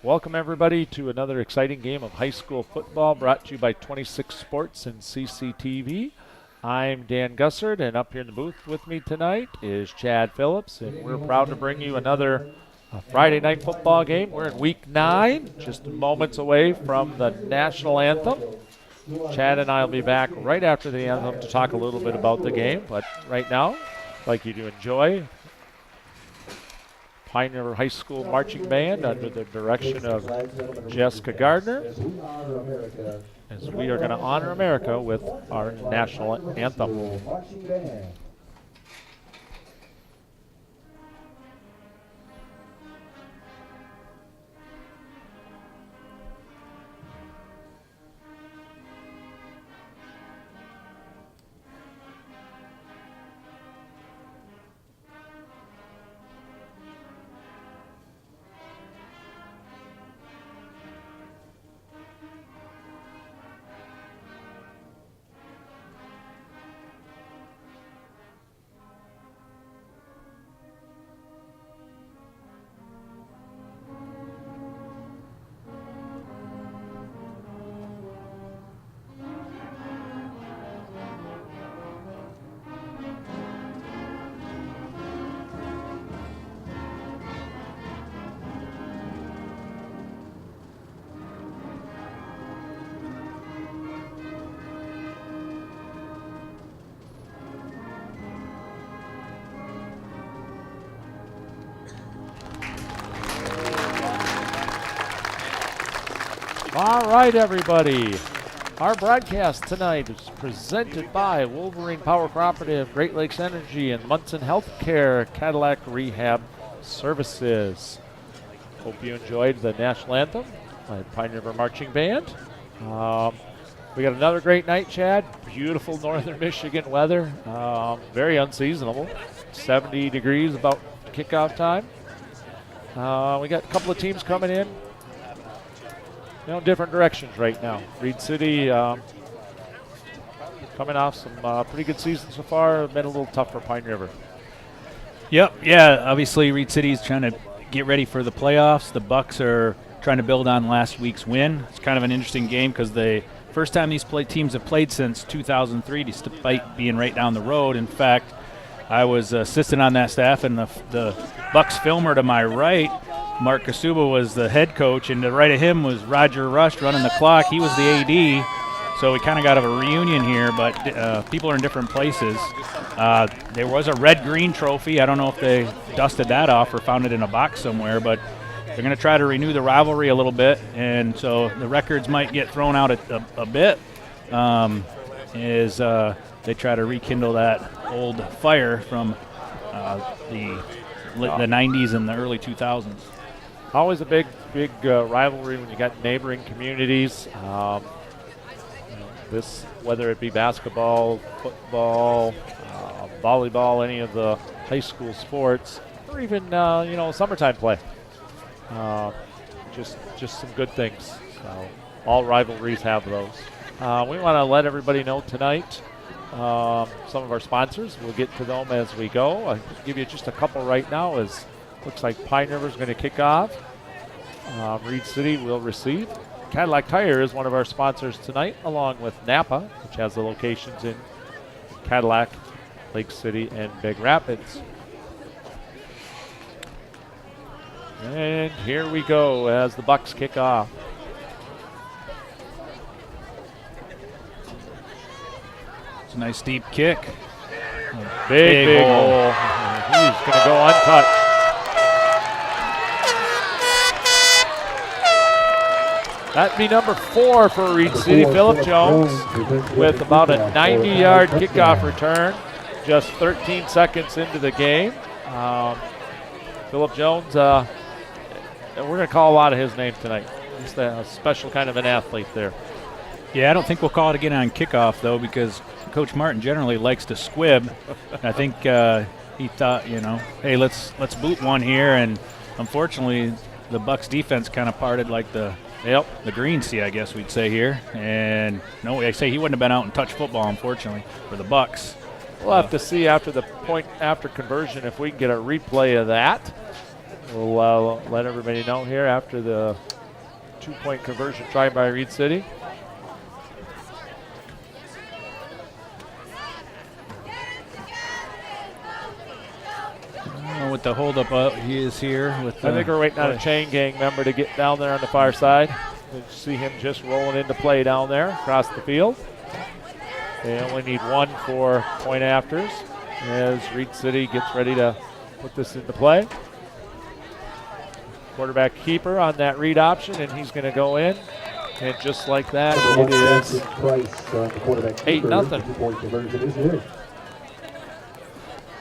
Welcome everybody to another exciting game of high school football brought to you by 26 Sports and CCTV. I'm Dan Gussard, and up here in the booth with me tonight is Chad Phillips, and we're proud to bring you another Friday night football game. We're in week 9, just moments away from the national anthem. Chad and I will be back right after the anthem to talk a little bit about the game, but right now, I'd like you to enjoy Pine River High School Marching Band under the direction of Jessica Gardner, as we are going to honor America with our national anthem. All right, everybody. Our broadcast tonight is presented by Wolverine Power Cooperative, Great Lakes Energy, and Munson Healthcare Cadillac Rehab Services. Hope you enjoyed the national anthem by Pine River Marching Band. We got another great night, Chad. Beautiful northern Michigan weather. Very unseasonable. 70 degrees about kickoff time. We got a couple of teams coming in. Different directions right now. Reed City coming off some pretty good seasons so far. Been a little tough for Pine River. Yep, yeah. Obviously, Reed City's trying to get ready for the playoffs. The Bucks are trying to build on last week's win. It's kind of an interesting game because the first time these teams have played since 2003, despite being right down the road. In fact, I was assistant on that staff, and the Bucks filmer to my right, Mark Kasuba, was the head coach, and to the right of him was Roger Rush running the clock. He was the AD, so we kind of got a reunion here, but people are in different places. There was a red-green trophy. I don't know if they dusted that off or found it in a box somewhere, but they're going to try to renew the rivalry a little bit, and so the records might get thrown out a bit as they try to rekindle that old fire from the 90s and the early 2000s. Always a big rivalry when you got neighboring communities. This, whether it be basketball, football, volleyball, any of the high school sports, or even summertime play. Just some good things. So all rivalries have those. We want to let everybody know tonight. Some of our sponsors. We'll get to them as we go. I'll give you just a couple right now. As looks like Pine River is going to kick off. Reed City will receive. Cadillac Tire is one of our sponsors tonight, along with Napa, which has the locations in Cadillac, Lake City, and Big Rapids. And here we go as the Bucks kick off. It's a nice deep kick. Big hole. He's going to go untouched. That'd be number 4 for Reed City. Phillip Jones with about a 90-yard kickoff return, just 13 seconds into the game. Phillip Jones, we're going to call a lot of his name tonight. Just a special kind of an athlete there. Yeah, I don't think we'll call it again on kickoff, though, because Coach Martin generally likes to squib. I think he thought, hey, let's boot one here, and unfortunately the Bucks defense kind of parted like the green sea, I guess we'd say here. And no, I say he wouldn't have been out and touched football, unfortunately, for the Bucks. We'll have to see after the point after conversion if we can get a replay of that. We'll let everybody know here after the 2-point conversion try by Reed City. With the holdup he is here. With I think we're waiting on a chain gang member to get down there on the far side. You see him just rolling into play down there across the field. They only need one for point afters as Reed City gets ready to put this into play. Quarterback keeper on that read option, and he's going to go in. And just like that, it is 8-0.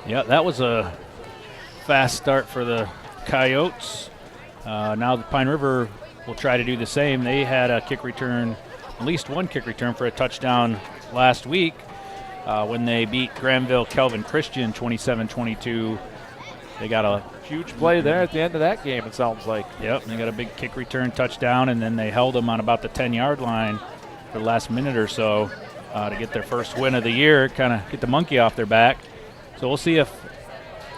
Yeah, that was a fast start for the Coyotes. Now the Pine River will try to do the same. They had a kick return, at least one kick return for a touchdown last week when they beat Granville Calvin Christian 27-22. They got a huge play there at the end of that game, it sounds like. Yep, they got a big kick return touchdown, and then they held them on about the 10-yard line for the last minute or so to get their first win of the year, kind of get the monkey off their back. So we'll see if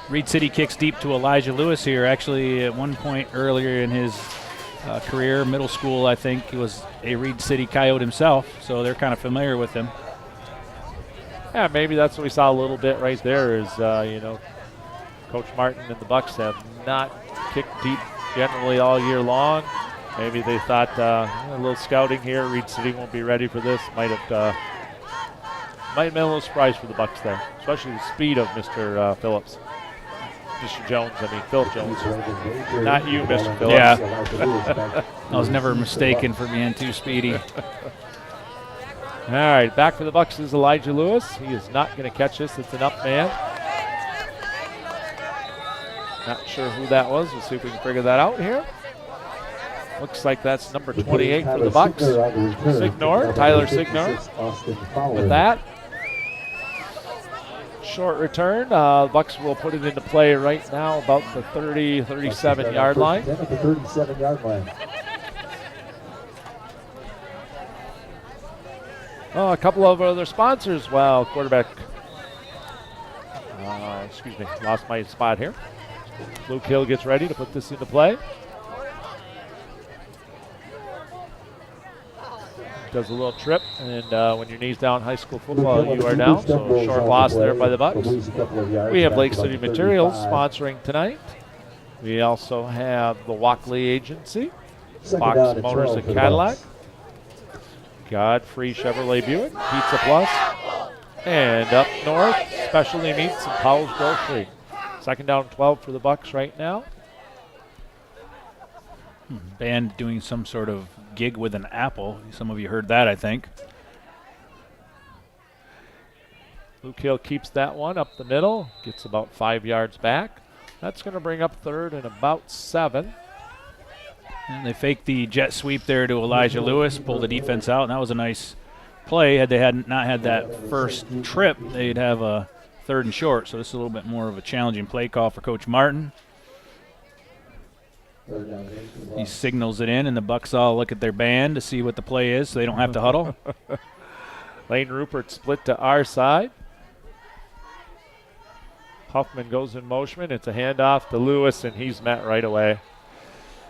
Reed City kicks deep to Elijah Lewis here. Actually, at one point earlier in his career, middle school, I think, he was a Reed City Coyote himself, so they're kind of familiar with him. Yeah, maybe that's what we saw a little bit right there is, Coach Martin and the Bucks have not kicked deep generally all year long. Maybe they thought a little scouting here. Reed City won't be ready for this. Might have been a little surprise for the Bucks there, especially the speed of Mr. Phillips. Mr. Jones, Phil Jones. Not you, Mr. Phillips. Yeah. I was never mistaken for being too speedy. All right, back for the Bucks is Elijah Lewis. He is not going to catch this. It's an up man. Not sure who that was. We'll see if we can figure that out here. Looks like that's number 28 for the Bucks. Tyler Signor. With that, short return. Bucks will put it into play right now about the 37-yard line. Oh, a couple of other sponsors. Wow, quarterback. Lost my spot here. Luke Hill gets ready to put this into play. Does a little trip, and when your knee's down in high school football, you are down. So short loss there by the Bucks. We have Lake City Materials sponsoring tonight. We also have the Walkley Agency, Fox Motors and Cadillac, Godfrey Chevrolet Buick, Pizza Plus, and up north, Specialty Meats and Powell's Grocery. Second down 12 for the Bucks right now. Band doing some sort of gig with an apple. Some of you heard that, I think. Luke Hill keeps that one up the middle, gets about 5 yards back. That's going to bring up third and about 7. And they faked the jet sweep there to Elijah Lewis, pulled the defense out, and that was a nice play. Had they not had that first trip, they'd have a third and short, so this is a little bit more of a challenging play call for Coach Martin. He signals it in, and the Bucks all look at their band to see what the play is so they don't have to huddle. Lane Rupert split to our side. Huffman goes in motion. It's a handoff to Lewis, and he's met right away.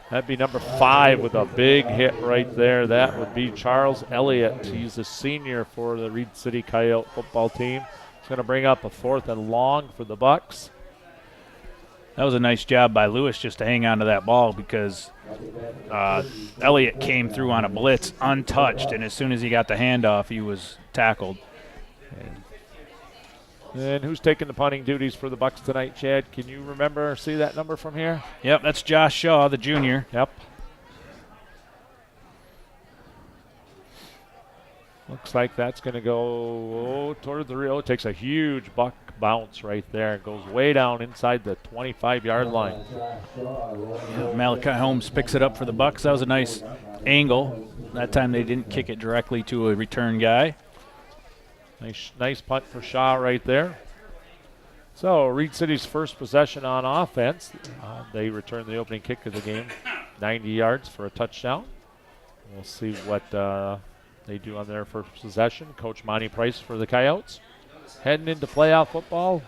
That'd be number 5 with a big hit right there. That would be Charles Elliott. He's a senior for the Reed City Coyote football team. It's going to bring up a 4th and long for the Bucks. That was a nice job by Lewis just to hang on to that ball because Elliott came through on a blitz untouched, and as soon as he got the handoff, he was tackled. And who's taking the punting duties for the Bucks tonight, Chad? Can you remember or see that number from here? Yep, that's Josh Shaw, the junior. Yep. Looks like that's going to go toward the real. It takes a huge buck bounce right there. It goes way down inside the 25-yard line. Yeah, Malachi Holmes picks it up for the Bucks. That was a nice angle. That time they didn't kick it directly to a return guy. Nice punt for Shaw right there. So Reed City's first possession on offense. They return the opening kick of the game, 90 yards for a touchdown. We'll see what they do on their first possession. Coach Monty Price for the Coyotes. Heading into playoff football,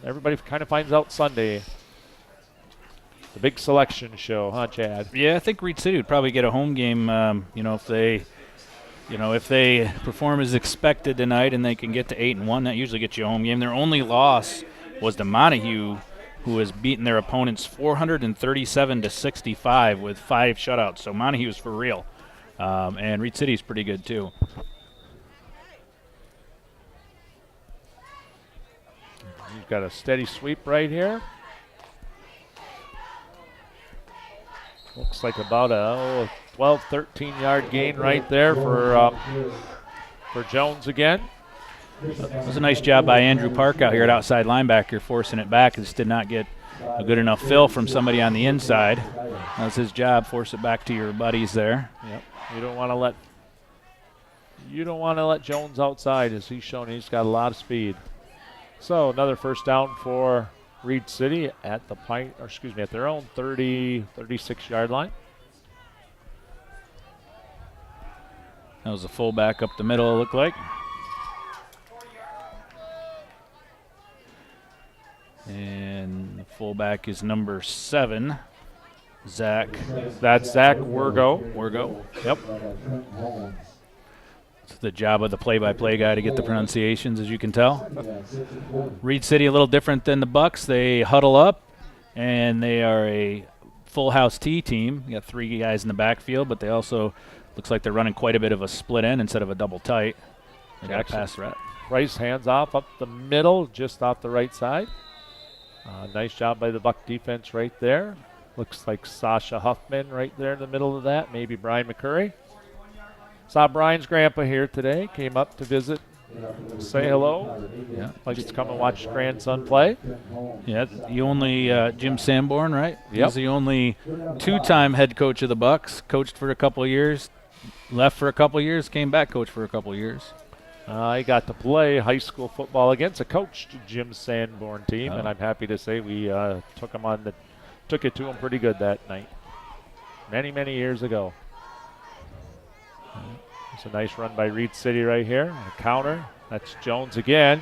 everybody kind of finds out Sunday. The big selection show, huh, Chad? Yeah, I think Reed City would probably get a home game. If they perform as expected tonight and they can get to 8-1, that usually gets you a home game. Their only loss was to Montague, who has beaten their opponents 437-65 with 5 shutouts. So Montague's for real, and Reed City's pretty good too. You've got a steady sweep right here. Looks like about a 12, 13-yard gain right there for Jones again. It was a nice job by Andrew Park out here at outside linebacker, forcing it back. Just did not get a good enough fill from somebody on the inside. That was his job. Force it back to your buddies there. Yep. You don't want to let Jones outside, as he's shown he's got a lot of speed. So another first down for Reed City at their own 36-yard line. That was a fullback up the middle, it looked like. And the fullback is number 7, Zach. That's Zach Wergo. Yep. It's the job of the play-by-play guy to get the pronunciations, as you can tell. Reed City a little different than the Bucks. They huddle up, and they are a full house T team. You got 3 guys in the backfield, but they also looks like they're running quite a bit of a split end instead of a double tight. They got a pass threat. Price hands off up the middle, just off the right side. Nice job by the Buck defense right there. Looks like Sasha Huffman right there in the middle of that. Maybe Brian McCurry. Saw Brian's grandpa here today. Came up to visit, say hello. Yeah, like to come and watch his grandson play. Yeah, the only Jim Sanborn, right? Yep. He's the only 2-time head coach of the Bucks. Coached for a couple of years, left for a couple of years, came back, coached for a couple of years. I got to play high school football against a coached Jim Sanborn team, and I'm happy to say we took it to him pretty good that night. Many, many years ago. It's a nice run by Reed City right here. A counter. That's Jones again.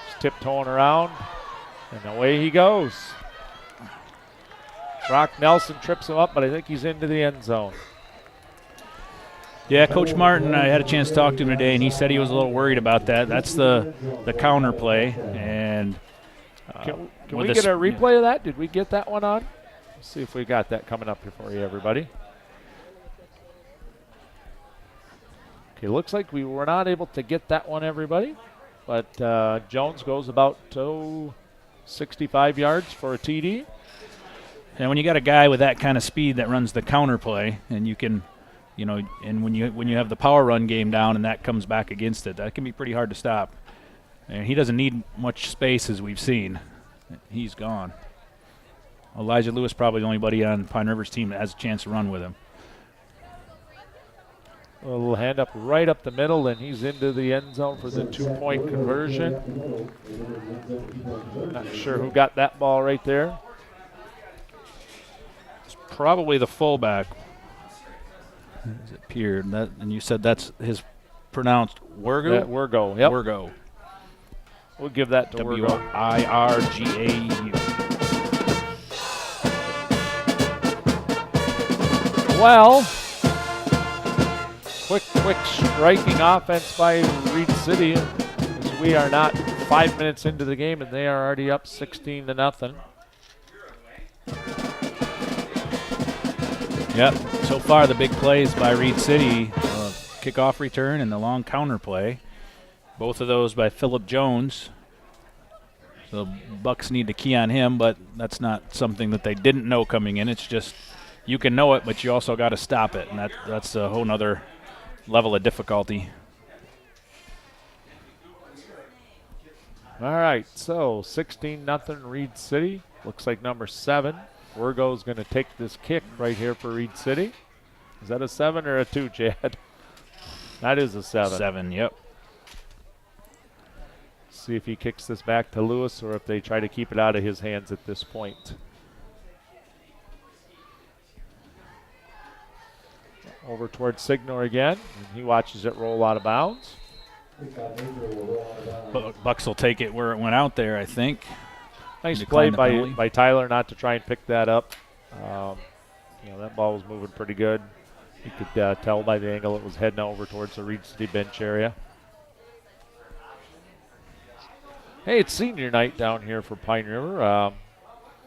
He's tiptoeing around, and away he goes. Brock Nelson trips him up, but I think he's into the end zone. Yeah, Coach Martin, I had a chance to talk to him today, and he said he was a little worried about that. That's the counter play. And can we get a replay of that? Did we get that one on? Let's see if we got that coming up here for you, everybody. Okay, looks like we were not able to get that one, everybody. But Jones goes about 65 yards for a TD. And when you got a guy with that kind of speed that runs the counter play, and you can – and when you have the power run game down and that comes back against it, that can be pretty hard to stop. And he doesn't need much space, as we've seen. He's gone. Elijah Lewis probably the only buddy on Pine River's team that has a chance to run with him. A little hand up right up the middle, and he's into the end zone for the 2-point conversion. Not sure who got that ball right there. It's probably the fullback. Is it Pierre? And you said that's his pronounced Wergo? Yeah, Wergo, yep. Wergo. We'll give that to Wergo. W-I-R-G-A-U. Well, quick striking offense by Reed City. As we are not 5 minutes into the game, and they are already up 16-0. Yep. So far, the big plays by Reed City, kickoff return and the long counter play. Both of those by Phillip Jones. The Bucks need to key on him, but that's not something that they didn't know coming in. It's just you can know it, but you also got to stop it, and that's a whole nother level of difficulty. All right, so 16-0 Reed City. Looks like number 7. Wergo's going to take this kick right here for Reed City. Is that a 7 or a 2, Chad? That is a 7. 7, yep. See if he kicks this back to Lewis or if they try to keep it out of his hands at this point. Over towards Signor again, and he watches it roll out of bounds. Bucks will take it where it went out there, I think. Nice play by Tyler not to try and pick that up. That ball was moving pretty good. You could tell by the angle it was heading over towards the Reed City bench area. Hey, it's senior night down here for Pine River.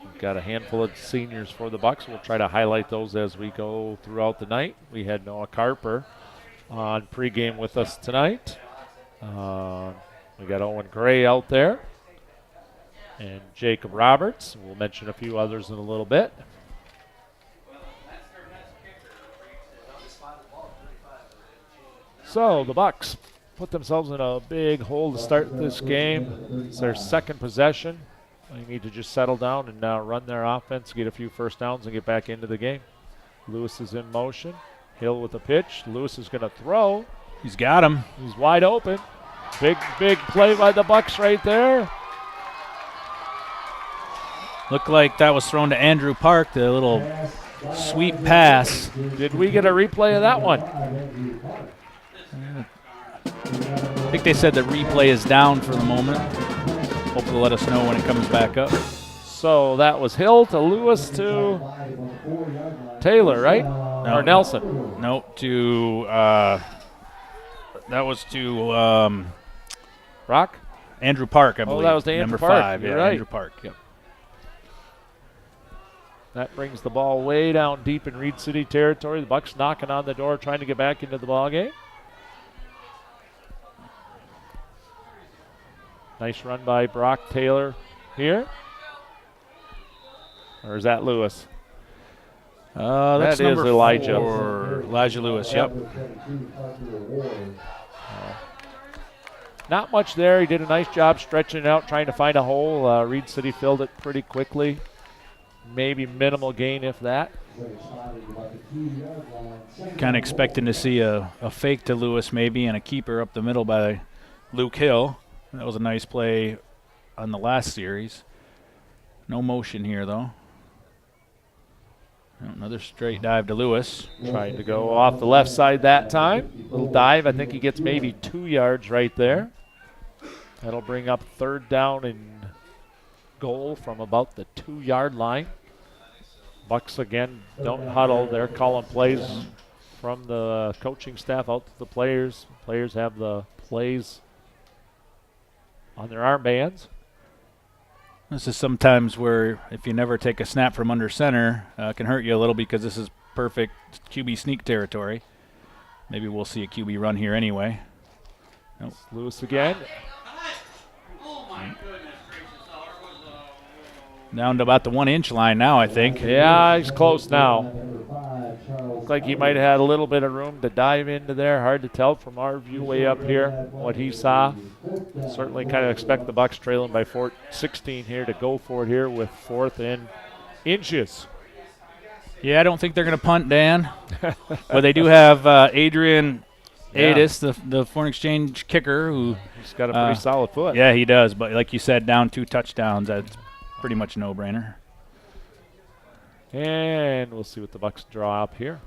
We've got a handful of seniors for the Bucks. We'll try to highlight those as we go throughout the night. We had Noah Carper on pregame with us tonight. We got Owen Gray out there and Jacob Roberts. We'll mention a few others in a little bit. So the Bucks put themselves in a big hole to start this game. It's their second possession. They need to just settle down and run their offense, get a few first downs, and get back into the game. Lewis is in motion. Hill with a pitch. Lewis is going to throw. He's got him. He's wide open. Big play by the Bucks right there. Looked like that was thrown to Andrew Park, the little sweep pass. Did we get a replay of that one? I think they said the replay is down for the moment. Hope they'll let us know when it comes back up. So that was Hill to Lewis to Taylor, right? No. Or Nelson? No, to that was to Rock? Andrew Park, I believe. That was to Andrew Number Park. 5, You're yeah, right. Andrew Park. Yep. That brings the ball way down deep in Reed City territory. The Bucks knocking on the door, trying to get back into the ball game. Nice run by Brock Taylor here. Or is that Lewis? That's that is number Elijah. 4. Elijah Lewis, yep. Not much there. He did a nice job stretching it out, trying to find a hole. Reed City filled it pretty quickly. Maybe minimal gain, if that. Kind of expecting to see a fake to Lewis maybe and a keeper up the middle by Luke Hill. That was a nice play on the last series. No motion here, though. Another straight dive to Lewis. Trying to go off the left side that time. Little dive. I think he gets maybe 2 yards right there. That'll bring up third down and goal from about the 2-yard line. Bucks again don't huddle. They're calling plays from the coaching staff out to the players. Players have the plays on their armbands. This is sometimes where if you never take a snap from under center, it can hurt you a little because this is perfect QB sneak territory. Maybe we'll see a QB run here anyway. Nope. Lewis again. Down to about the 1-inch line now, I think. Yeah, he's close now. Looks like he might have had a little bit of room to dive into there. Hard to tell from our view way up here what he saw. Certainly kind of expect the Bucks trailing by 16 here to go for it here with 4th and inches. Yeah, I don't think they're going to punt, Dan. But they do have Adrian Adis, the foreign exchange kicker, who he's got a pretty solid foot. Yeah, he does. But like you said, down 2 touchdowns. That's pretty much a no-brainer. And we'll see what the Bucks draw up here.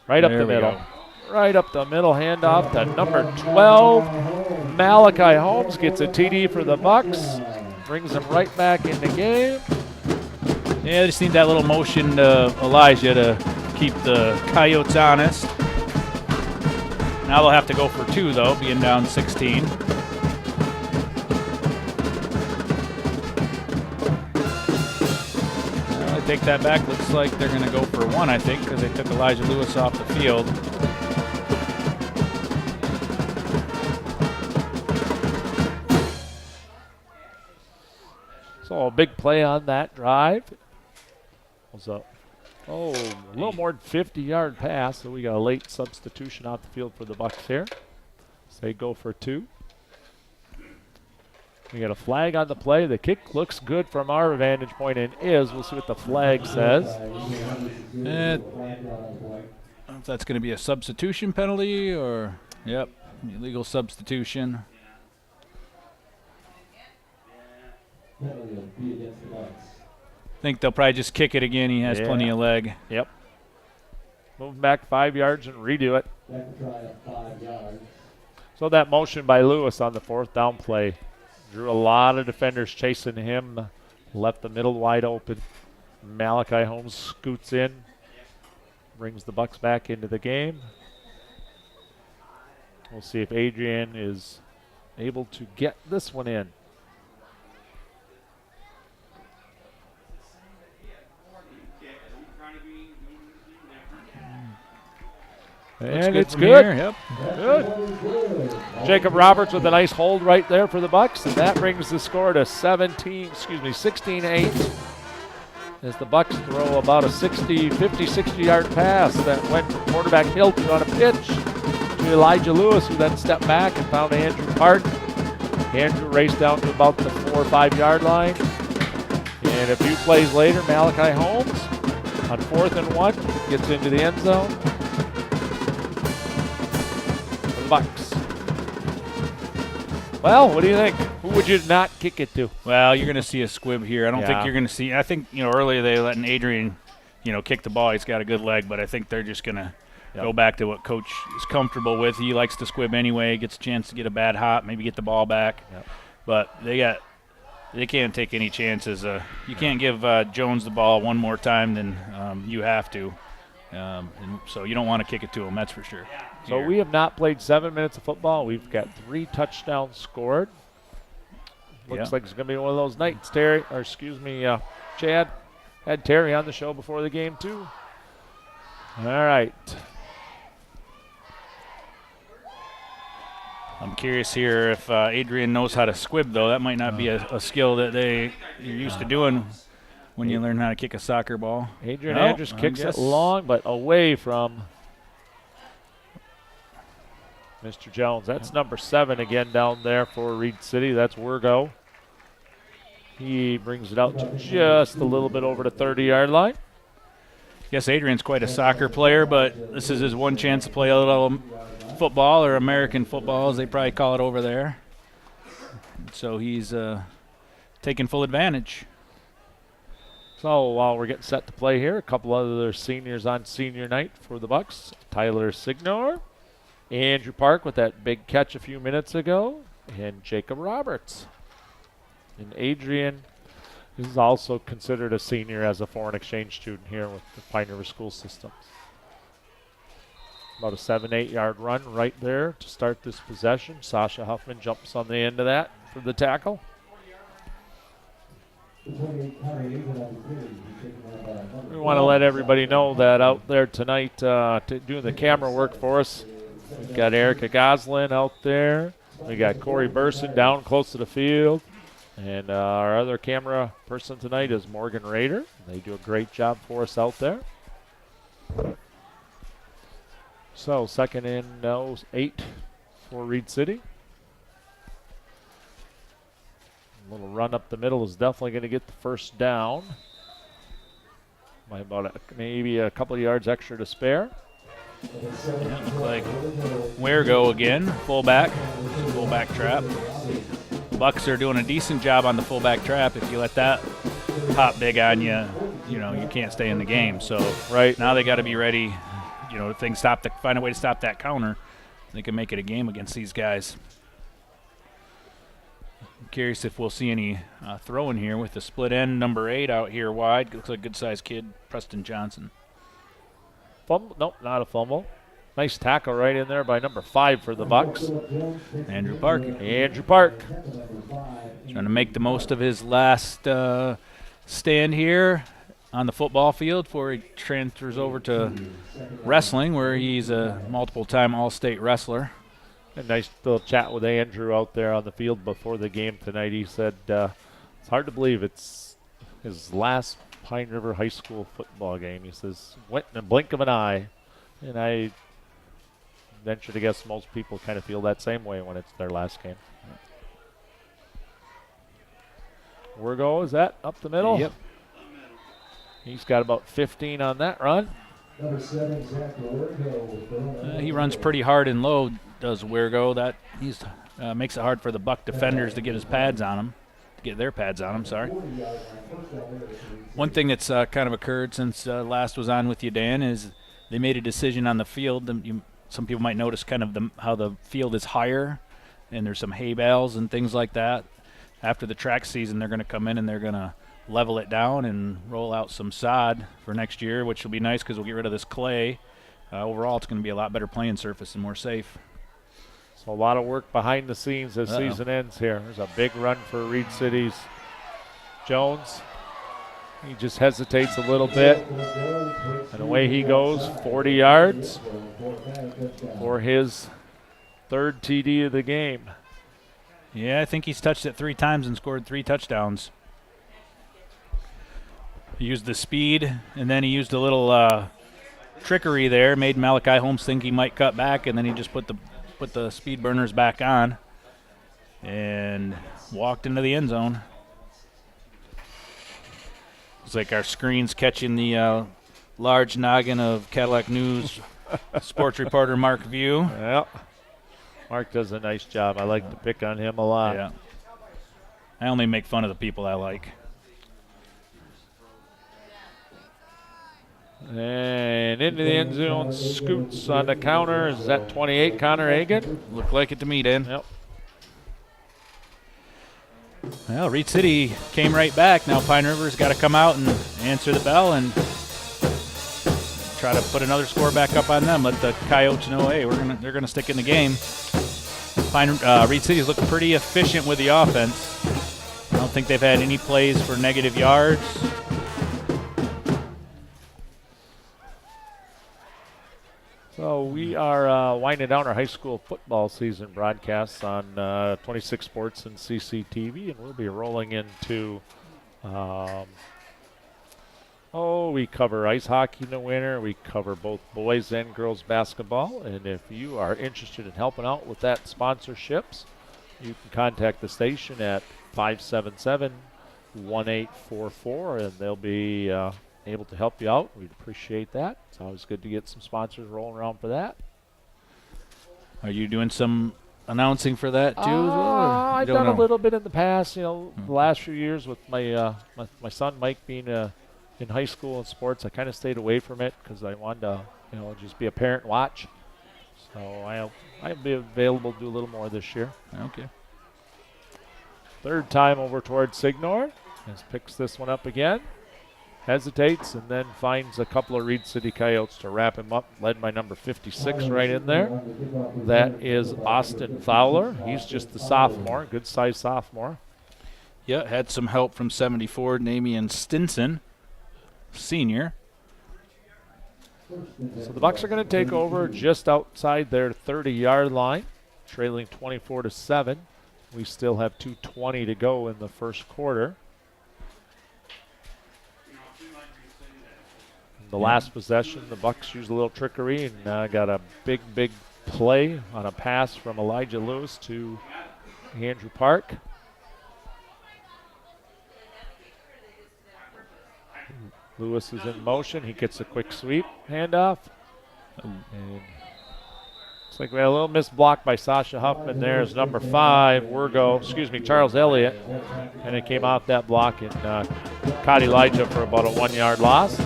Right up the middle. Right up the middle, handoff to number 12. Malachi Holmes gets a TD for the Bucks. Brings them right back in the game. Yeah, they just need that little motion to Elijah to keep the Coyotes honest. Now they'll have to go for 2, though, being down 16. Take that back. Looks like they're going to go for 1, I think, because they took Elijah Lewis off the field. So a big play on that drive. Was a little more than 50-yard pass, so we got a late substitution off the field for the Bucks here. So they go for 2. We got a flag on the play. The kick looks good from our vantage point and is. We'll see what the flag says. I don't know if that's going to be a substitution penalty or, yep, illegal substitution. I think they'll probably just kick it again. He has plenty of leg. Yep. Move back 5 yards and redo it. So that motion by Lewis on the 4th down play drew a lot of defenders chasing him Left the middle wide open. Malachi Holmes scoots in, brings the Bucks back into the game. We'll see if Adrian is able to get this one in. And it's good. Yep. Good. Jacob Roberts with a nice hold right there for the Bucks, and that brings the score to 16-8. As the Bucks throw about a 60-yard pass that went from quarterback Hilton on a pitch to Elijah Lewis, who then stepped back and found Andrew Park. Andrew raced down to about the 4 or 5 yard line. And a few plays later, Malachi Holmes on 4th and 1 gets into the end zone. Bucks. Well, what do you think? Who would you not kick it to? Well, you're going to see a squib here. I don't think you're going to see. I think earlier they letting Adrian, kick the ball. He's got a good leg, but I think they're just going to go back to what coach is comfortable with. He likes to squib anyway. Gets a chance to get a bad hop, maybe get the ball back. Yep. But they can't take any chances. You can't give Jones the ball one more time than you have to. And so you don't want to kick it to him, that's for sure. So we have not played 7 minutes of football. We've got 3 touchdowns scored. Looks like it's going to be one of those nights, Chad. Had Terry on the show before the game, too. All right. I'm curious here if Adrian knows how to squib, though. That might not be a skill that you're used to doing when you learn how to kick a soccer ball. Adrian Andrews kicks it long, but away from Mr. Jones. That's number 7 again down there for Reed City. That's Wergo. He brings it out to just a little bit over the 30-yard line. Yes, Adrian's quite a soccer player, but this is his one chance to play a little football, or American football, as they probably call it over there. So he's taking full advantage. So while we're getting set to play here, a couple other seniors on senior night for the Bucks. Tyler Signor, Andrew Park with that big catch a few minutes ago, and Jacob Roberts. And Adrian is also considered a senior as a foreign exchange student here with the Pine River School System. About a 7-8 yard run right there to start this possession. Sasha Huffman jumps on the end of that for the tackle. We want to let everybody know that out there tonight doing the camera work for us, we've got Erica Goslin out there. We got Corey Burson down close to the field. And our other camera person tonight is Morgan Rader. They do a great job for us out there. So 2nd and 8 for Reed City. A little run up the middle is definitely going to get the first down. By about maybe a couple of yards extra to spare. Yeah, looks like Wergo again, fullback trap. Bucks are doing a decent job on the fullback trap. If you let that pop big on you, you can't stay in the game. So now they got to be ready. If things find a way to stop that counter, they can make it a game against these guys. I'm curious if we'll see any throwing here with the split end, number 8 out here wide. Looks like a good-sized kid, Preston Johnson. Fumble? Nope, not a fumble. Nice tackle right in there by number 5 for the Bucks. Andrew Park. Trying to make the most of his last stand here on the football field before he transfers over to wrestling, where he's a multiple-time All-State wrestler. A nice little chat with Andrew out there on the field before the game tonight. He said it's hard to believe it's his last Pine River High School football game. He says, went in a blink of an eye. And I venture to guess most people kind of feel that same way when it's their last game. Wergo, is that up the middle? Yep. He's got about 15 on that run. He runs pretty hard and low, does Wergo. That makes it hard for the Buck defenders to get their pads on him. One thing that's kind of occurred since last was on with you, Dan, is they made a decision on the field. Some people might notice kind of how the field is higher, and there's some hay bales and things like that. After the track season, they're going to come in and they're going to level it down and roll out some sod for next year, which will be nice because we'll get rid of this clay. Overall, it's going to be a lot better playing surface and more safe. So a lot of work behind the scenes as season ends here. There's a big run for Reed City's Jones. He just hesitates a little bit. And away he goes, 40 yards for his third TD of the game. Yeah, I think he's touched it 3 times and scored 3 touchdowns. He used the speed, and then he used a little trickery there, made Malachi Holmes think he might cut back, and then he just put the speed burners back on and walked into the end zone. It's like our screen's catching the large noggin of Cadillac News sports reporter Mark View. Yeah, Mark does a nice job. I like to pick on him a lot. Yeah, I only make fun of the people I like. And into the end zone, scoots on the counter. Is that 28, Connor Hagan? Looked like it to me, Dan. Yep. Well, Reed City came right back. Now Pine River's got to come out and answer the bell and try to put another score back up on them. Let the Coyotes know, hey, they're gonna stick in the game. Reed City's looked pretty efficient with the offense. I don't think they've had any plays for negative yards. So we are winding down our high school football season broadcasts on 26 Sports and CCTV, and we'll be rolling into, we cover ice hockey in the winter. We cover both boys and girls basketball, and if you are interested in helping out with that sponsorships, you can contact the station at 577-1844, and they'll be able to help you out. We'd appreciate that. It's always good to get some sponsors rolling around for that. Are you doing some announcing for that too? I've done a little bit in the past. The last few years with my my son Mike being in high school and sports, I kind of stayed away from it because I wanted to just be a parent and watch. So I'll be available to do a little more this year. Okay. Third time over towards Signor. Just picks this one up again. Hesitates and then finds a couple of Reed City Coyotes to wrap him up, led by number 56 right in there. That is Austin Fowler. He's just the sophomore, good-sized sophomore. Yeah, had some help from 74, Damian Stinson, senior. So the Bucks are going to take over just outside their 30-yard line, trailing 24-7. We still have 2:20 to go in the first quarter. The last possession, the Bucks used a little trickery and got a big play on a pass from Elijah Lewis to Andrew Park. Lewis is in motion. He gets a quick sweep, handoff. And looks like we had a little missed block by Sasha Huffman. There's number 5, Charles Elliott. And it came off that block and caught Elijah for about a 1-yard loss.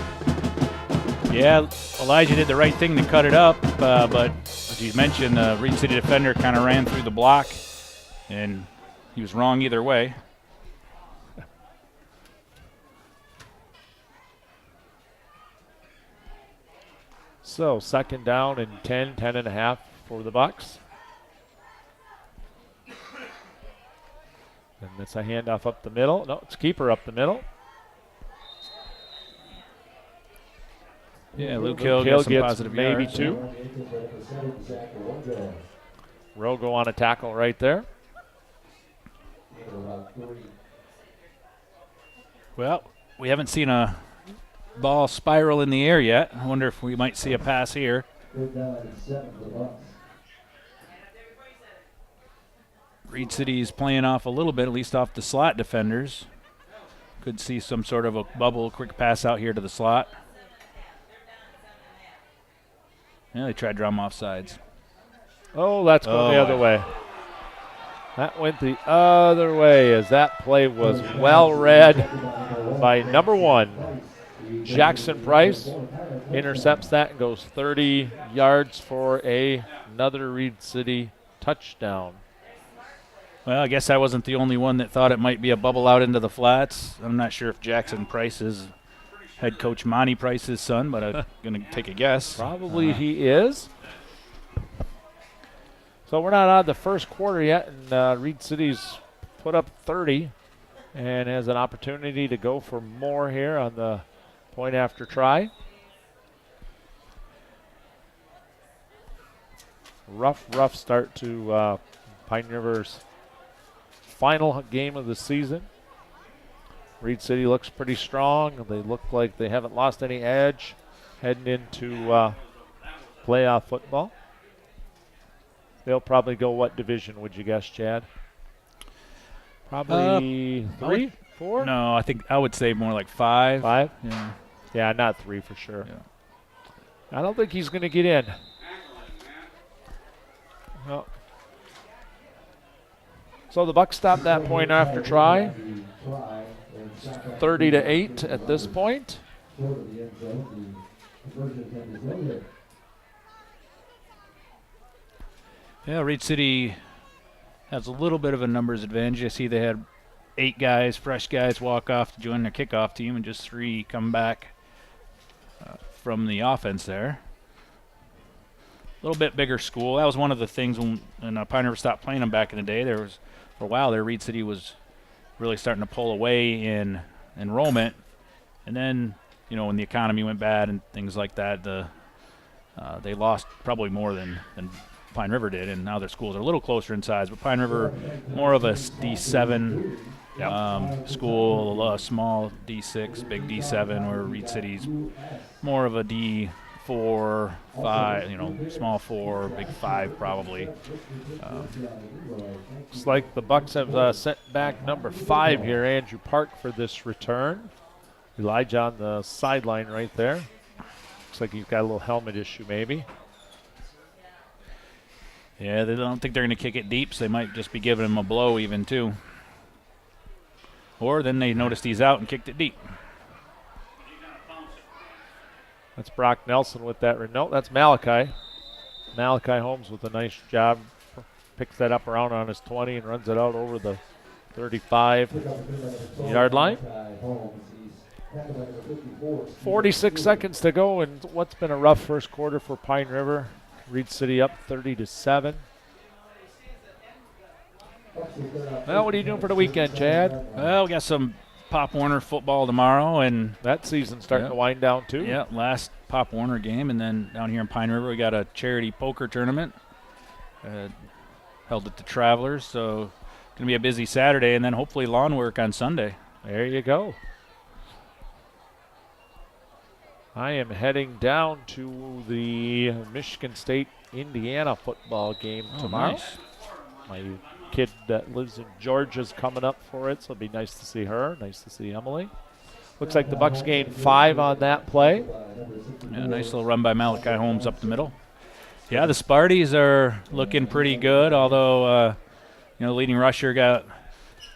Yeah, Elijah did the right thing to cut it up, but as you mentioned, the Reed City defender kind of ran through the block, and he was wrong either way. So second down and 10 and a half for the Bucks. And it's a handoff up the middle. No, it's keeper up the middle. Yeah, Luke Hill gets some positive maybe yards. 2. Rogo on a tackle right there. Well, we haven't seen a ball spiral in the air yet. I wonder if we might see a pass here. Reed City's playing off a little bit, at least off the slot defenders. Could see some sort of a bubble, quick pass out here to the slot. Yeah, they tried to draw him off sides. Oh, that's going the other way. That went the other way as that play was well read by number 1. Jackson Price intercepts that and goes 30 yards for another Reed City touchdown. Well, I guess I wasn't the only one that thought it might be a bubble out into the flats. I'm not sure if Jackson Price is head coach Monty Price's son, but I'm going to take a guess. Probably he is. So we're not out of the first quarter yet, and Reed City's put up 30 and has an opportunity to go for more here on the point after try. Rough start to Pine River's final game of the season. Reed City looks pretty strong. They look like they haven't lost any edge heading into playoff football. They'll probably go what division, would you guess, Chad? Probably 3, 4? No, I would say more like 5. 5? Yeah. Yeah, not 3 for sure. Yeah. I don't think he's going to get in. No. So the Bucks stop that point after try. 30-8 at this point. Yeah, Reed City has a little bit of a numbers advantage. I see they had 8 guys, fresh guys, walk off to join their kickoff team, and just 3 come back from the offense there. A little bit bigger school. That was one of the things when Pine River stopped playing them back in the day. There was, for a while there, Reed City was really starting to pull away in enrollment. And then, when the economy went bad and things like that, they lost probably more than Pine River did, and now their schools are a little closer in size. But Pine River, more of a D7 school, small D6, big D7, where Reed City's more of a D4, 5, small 4, big 5 probably. Looks like the Bucks have sent back number 5 here, Andrew Park, for this return. Elijah on the sideline right there. Looks like he's got a little helmet issue maybe. Yeah, they don't think they're going to kick it deep, so they might just be giving him a blow even too. Or then they noticed he's out and kicked it deep. That's Brock Nelson with that. No, that's Malachi. Malachi Holmes with a nice job. Picks that up around on his 20 and runs it out over the 35-yard line. 46 seconds to go in what's been a rough first quarter for Pine River. Reed City up 30-7. Well, what are you doing for the weekend, Chad? Well, we got some Pop Warner football tomorrow, and that season's starting to wind down too. Yeah, last Pop Warner game, and then down here in Pine River we got a charity poker tournament held at the Travelers, so it's going to be a busy Saturday, and then hopefully lawn work on Sunday. There you go. I am heading down to the Michigan State Indiana football game tomorrow. Nice. My kid that lives in Georgia's coming up for it, so it'll be nice to see her. Nice to see Emily. Looks like the Bucks gained 5 on that play. Yeah, nice little run by Malachi Holmes up the middle. Yeah, the Sparties are looking pretty good, although leading rusher got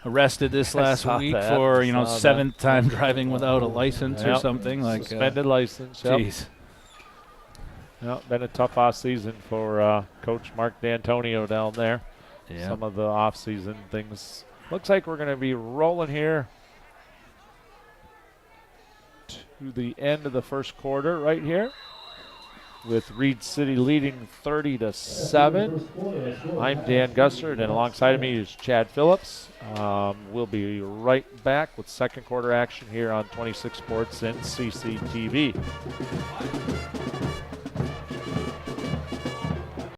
arrested this last week for 7th time driving without a license or something like suspended license. Jeez. Well, been a tough off season for Coach Mark D'Antonio down there. Yeah. Some of the off season things. Looks like we're going to be rolling here to the end of the first quarter right here, with Reed City leading 30-7. I'm Dan Gussard, and alongside of me is Chad Phillips. We'll be right back with second quarter action here on 26 Sports and CCTV.